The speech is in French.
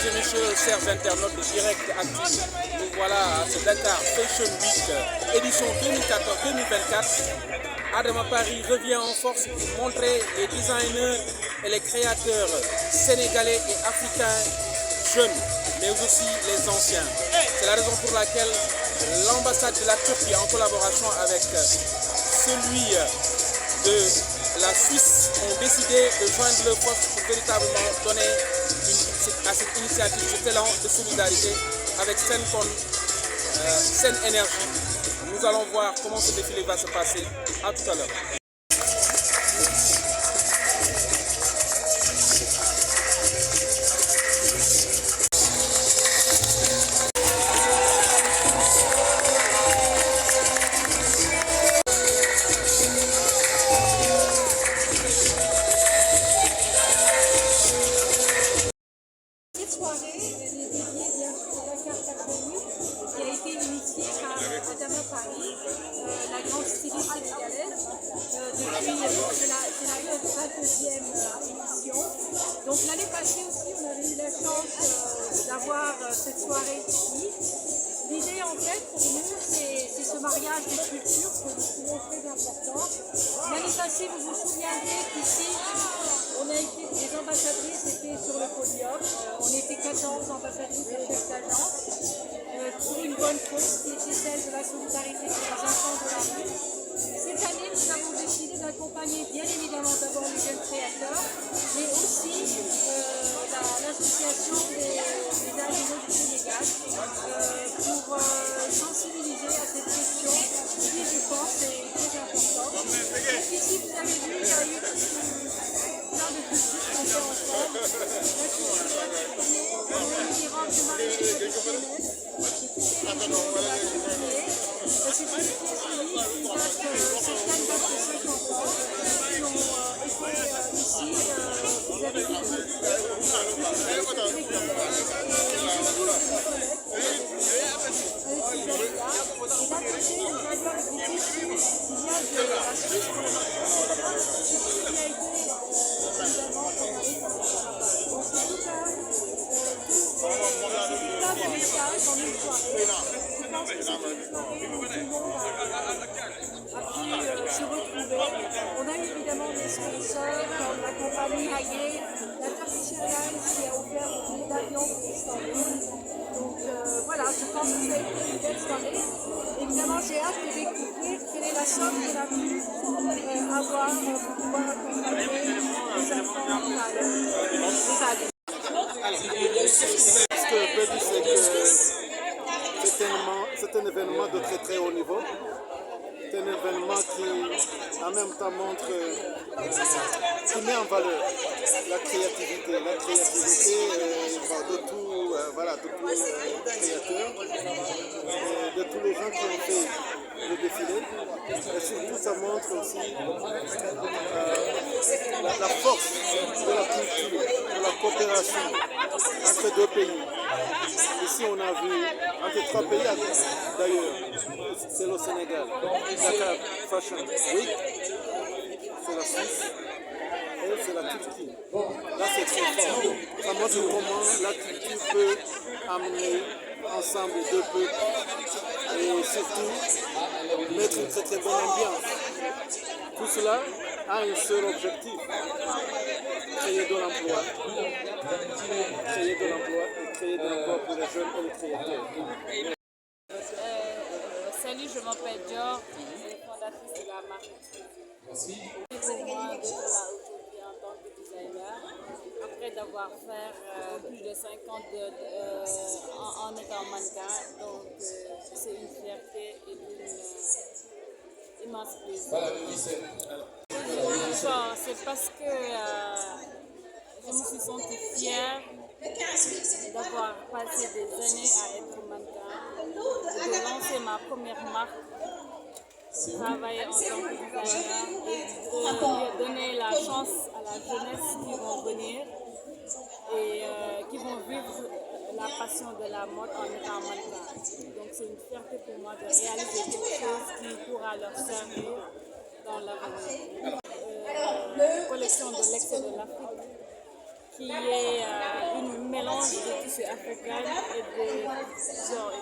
Mesdames et messieurs, chers internautes de Direct Actu, nous voilà à ce Dakar Fashion Week édition 2024. Adama Paris revient en force pour montrer les designers et les créateurs sénégalais et africains jeunes, mais aussi les anciens. C'est la raison pour laquelle l'ambassade de la Turquie, en collaboration avec celui de la Suisse, ont décidé de joindre leurs forces pour véritablement donner à cette initiative, cet élan de solidarité avec Sen Énergie. Nous allons voir comment ce défilé va se passer. À tout à l'heure. Cette soirée, elle est dédiée bien sûr au Dakar Fashion Week, qui a été initiée par Adama Paris, la grande styliste sénégalaise. C'est la 22e édition. Donc l'année passée aussi, on avait eu la chance d'avoir cette soirée ici. L'idée en fait pour nous, c'est ce mariage des cultures que nous trouvons très important. L'année passée, vous vous souviendrez qu'ici, on a été, les ambassadrices étaient sur le podium. On était 14 ambassadrices de chefs d'agence pour une bonne cause qui était celle de la solidarité pour les enfants de la rue. Cette année, nous avons décidé d'accompagner bien évidemment d'abord les jeunes créateurs, mais aussi l'association des ingénieurs du Sénégal pour sensibiliser à cette question qui, je pense, est très importante. Donc ici, vous avez vu, il y a eu plein de cultures qu'on fait ensemble. La culture africaine, on a eu des robes de mariée traditionnelles, et toutes les régions de la journée. C'est une pièce unique qui date, certaines datent de 50 ans, qui ont été ici, vous avez vu, se retrouver. On a eu évidemment des sponsors comme la compagnie Haguet, la Turkish Airlines qui a offert des billets d'avion pour Istanbul. Donc voilà, je pense que ça a été une belle soirée. Évidemment, j'ai hâte de découvrir quelle est la somme qu'on a pu avoir pour pouvoir accompagner les enfants les adultes. Ce que je peux dire, c'est que c'est un événement de très très haut niveau. C'est un événement qui en même temps montre, qui met en valeur la créativité. La créativité de tous les créateurs, de tous les gens qui ont fait le défilé. Et surtout, ça montre aussi la force de la culture, de la coopération entre deux pays. Ici, on a vu entre trois pays d'ailleurs, c'est le Sénégal, Dakar Fashion Week, c'est la Suisse et c'est la Turquie. Là, c'est très fort. Ça montre comment la culture peut amener ensemble les deux peuples et surtout mettre une très très bonne ambiance. Tout cela a un seul objectif, créer de l'emploi. Créer de l'emploi et créer de l'emploi pour les jeunes et les créateurs. Salut, je m'appelle Dior, je suis fondatrice de la marque. C'est pour moi d'être là aujourd'hui en tant que designer, après d'avoir fait plus de 5 ans en étant mannequin. Donc c'est une fierté et une immense plaisir. C'est parce que je me suis sentie fière d'avoir passé des années à être mannequin, de lancer ma première marque, travailler en tant que designer et de donner la chance à la jeunesse qui vont venir et qui vont vivre la passion de la mode en étant mannequin. Donc c'est une fierté pour moi de réaliser quelque chose qui pourra leur servir dans l'avenir. Collection de l'excès de l'Afrique qui est une mélange de tout tissus africains et des genre